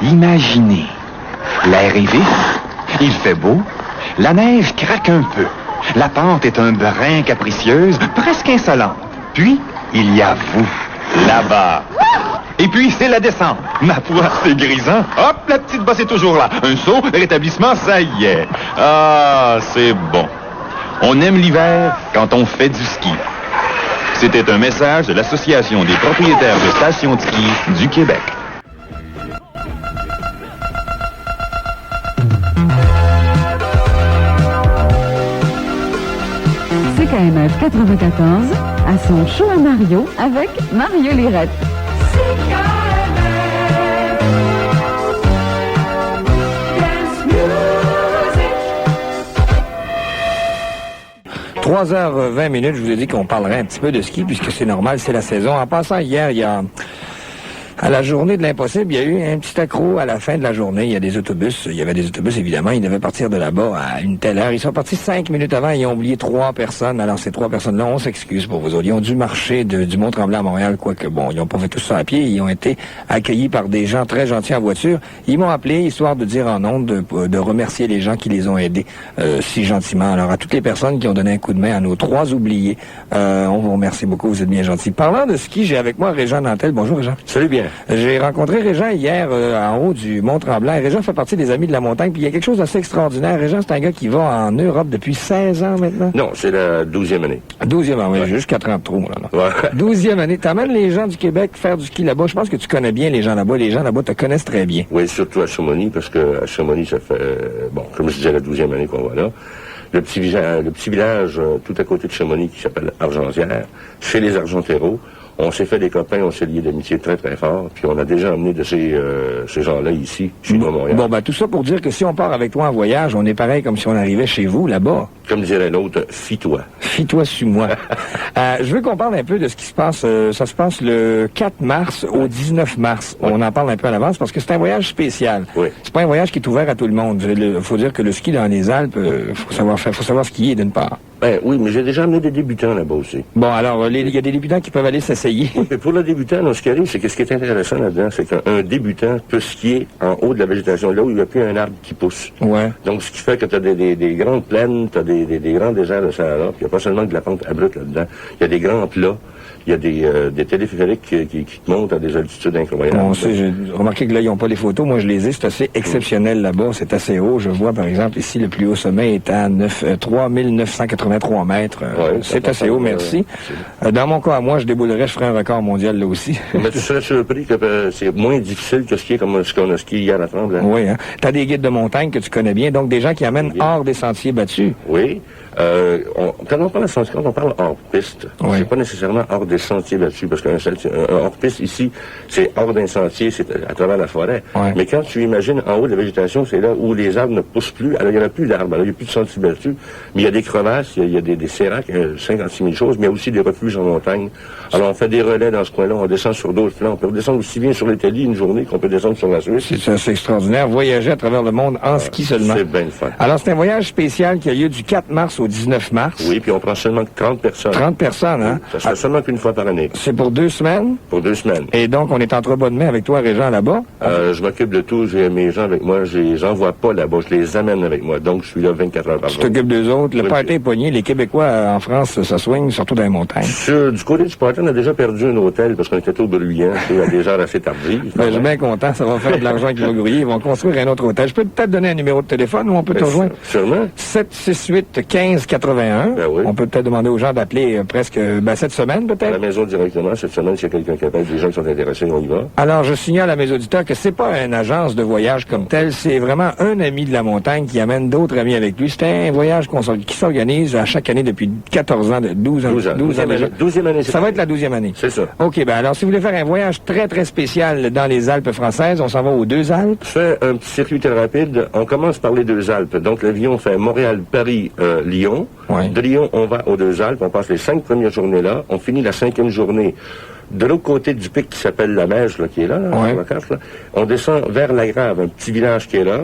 Imaginez, l'air est vif, il fait beau, la neige craque un peu, la pente est un brin capricieuse, presque insolente. Puis, il y a vous, là-bas. Et puis, c'est la descente. Ma foi, c'est grisant. Hop, la petite bosse est toujours là. Un saut, rétablissement, ça y est. Ah, c'est bon. On aime l'hiver quand on fait du ski. C'était un message de l'Association des propriétaires de stations de ski du Québec. CKMF 94 à son show à Mario avec Mario Lirette. 3h20, je vous ai dit qu'on parlerait un petit peu de ski, puisque c'est normal, c'est la saison. En passant, hier, à la journée de l'impossible, il y a eu un petit accroc à la fin de la journée. Il y avait des autobus, évidemment. Ils devaient partir de là-bas à une telle heure. Ils sont partis 5 minutes avant et ils ont oublié 3 personnes. Alors, ces 3 personnes-là, on s'excuse pour vous autres. Ils ont dû marcher du Mont-Tremblant à Montréal, quoique, bon, ils n'ont pas fait tout ça à pied. Ils ont été accueillis par des gens très gentils en voiture. Ils m'ont appelé, histoire de dire en ondes, de remercier les gens qui les ont aidés si gentiment. Alors, à toutes les personnes qui ont donné un coup de main à nos 3 oubliés, on vous remercie beaucoup. Vous êtes bien gentils. Parlant de ski, j'ai avec moi Régent Nantel. Bonjour, Régent. Salut bien. J'ai rencontré Régent hier en haut du Mont-Tremblant. Régent fait partie des Amis de la montagne. Puis il y a quelque chose d'assez extraordinaire. Régent, c'est un gars qui va en Europe depuis 16 ans maintenant. Non, c'est la 12e année. 12e année, ouais. J'ai juste 4 ans de trop, là. Ouais. 12e année. T'amènes les gens du Québec faire du ski là-bas. Je pense que tu connais bien les gens là-bas. Les gens là-bas te connaissent très bien. Oui, surtout à Chamonix, parce que à Chamonix, ça fait, comme je disais, la 12e année qu'on va là. Le petit village tout à côté de Chamonix qui s'appelle Argentière, chez les Argenteros. On s'est fait des copains, on s'est liés d'amitié très très fort, puis on a déjà emmené de ces gens-là ici, chez nous à Montréal. Bon, ben tout ça pour dire que si on part avec toi en voyage, on est pareil comme si on arrivait chez vous, là-bas. Comme dirait l'autre, fie-toi. Fie-toi sur moi. Je veux qu'on parle un peu de ce qui se passe. Ça se passe le 4 mars au 19 mars. Oui. On en parle un peu à l'avance parce que c'est un voyage spécial. Oui. C'est pas un voyage qui est ouvert à tout le monde. Il faut dire que le ski dans les Alpes, faut savoir skier d'une part. Ben oui, mais j'ai déjà amené des débutants là-bas aussi. Bon, alors, il y a des débutants qui peuvent aller s'essayer. Oui, mais pour le débutant, ce qui arrive, c'est que ce qui est intéressant là-dedans, c'est qu'un débutant peut skier en haut de la végétation, là où il n'y a plus un arbre qui pousse. Ouais. Donc, ce qui fait que tu as des grandes plaines, tu as des grands déserts de Sahara, puis il n'y a pas seulement de la pente abrupte là-dedans. Il y a des grands plats. Il y a des téléphériques qui te montent à des altitudes incroyables. Bon, j'ai remarqué que là, ils n'ont pas les photos. Moi, je les ai. C'est assez exceptionnel là-bas. C'est assez haut. Je vois, par exemple, ici, le plus haut sommet est à 3983 mètres. Ouais, c'est assez haut, merci. Dans mon cas, à moi, je déboulerais, je ferais un record mondial là aussi. Mais tu serais surpris que c'est moins difficile que skier comme ce qu'on a skié hier à Tremblant. Oui, hein. Tu as des guides de montagne que tu connais bien, donc des gens qui amènent hors des sentiers battus. Oui. Quand on parle de sentiers, quand on parle hors piste, oui. C'est pas nécessairement hors des sentiers battus, parce qu'un hors piste ici, c'est hors d'un sentier, c'est à travers la forêt. Ouais. Mais quand tu imagines en haut de la végétation, c'est là où les arbres ne poussent plus. Alors il n'y en a plus d'arbres, alors il n'y a plus de sentiers battus, mais il y a des crevasses, il y a des séracs, 56 000 choses, mais il y a aussi des refuges en montagne. Alors on fait des relais dans ce coin-là, on descend sur d'autres flancs, on peut descendre aussi bien sur l'Italie une journée qu'on peut descendre sur la Suisse. C'est extraordinaire, voyager à travers le monde en ski seulement. C'est bien le fun. Alors c'est un voyage spécial qui a lieu du 4 mars au 19 mars. Oui, puis on prend seulement 30 personnes. 30 personnes, hein? Ça se fait seulement qu'une fois par année. C'est pour 2 semaines? Pour 2 semaines. Et donc, on est entre bonnes mains avec toi, Régent, là-bas? Je m'occupe de tout, j'ai mes gens avec moi, je les envoie pas là-bas, je les amène avec moi, donc je suis là 24 heures par jour. Tu t'occupes d'eux autres, le Oui, party est pogné, les Québécois en France, ça soigne, surtout dans les montagnes. Du côté du party, on a déjà perdu un hôtel parce qu'on était trop bruyant, à des heures assez tardives. Ben, je suis bien content, ça va faire de l'argent qui va grouiller, ils vont construire un autre hôtel. Je peux peut-être donner un numéro de téléphone où on peut te rejoindre? Sûrement. 768-1581. Ben oui. On peut peut-être demander aux gens d'appeler cette semaine, À la peut-être? maison directement, cette semaine, s'il y a quelqu'un qui appelle, des gens qui sont intéressés, on y va. Alors, je signale à mes auditeurs que c'est pas une agence de voyage comme telle, c'est vraiment un ami de la montagne qui amène d'autres amis avec lui. C'est un voyage qui s'organise à chaque année depuis 14 ans, 12 ans. 12e année. Ça va être la 12e année. C'est ça. OK, ben alors, si vous voulez faire un voyage très, très spécial dans les Alpes françaises, on s'en va aux 2 Alpes. Je fais un petit circuit très rapide. On commence par les 2 Alpes. Donc, l'avion fait Montréal, Paris, Lyon. Ouais. De Lyon, on va aux 2 Alpes. On passe les 5 premières journées là. On finit la 5e journée de l'autre côté du pic qui s'appelle la Mèche, là, qui est là, Ouais. sur la carte, là. On descend vers la Grave, un petit village qui est là.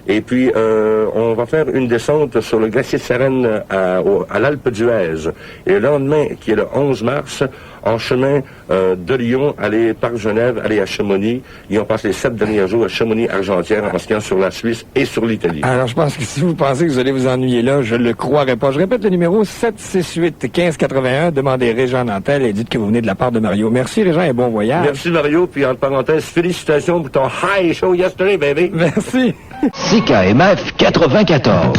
Et puis, on va faire une descente sur le glacier de Sarenne à l'Alpe d'Huez. Et le lendemain, qui est le 11 mars, en chemin de Lyon, aller par Genève, aller à Chamonix. Et on passe les 7 derniers jours à Chamonix-Argentière en skiant sur la Suisse et sur l'Italie. Alors, je pense que si vous pensez que vous allez vous ennuyer là, je ne le croirais pas. Je répète le numéro 768-1581. Demandez Régent Nantel et dites que vous venez de la part de Mario. Merci, Régent, et bon voyage. Merci, Mario. Puis, entre parenthèses, félicitations pour ton high show yesterday, baby. Merci. CKMF 94.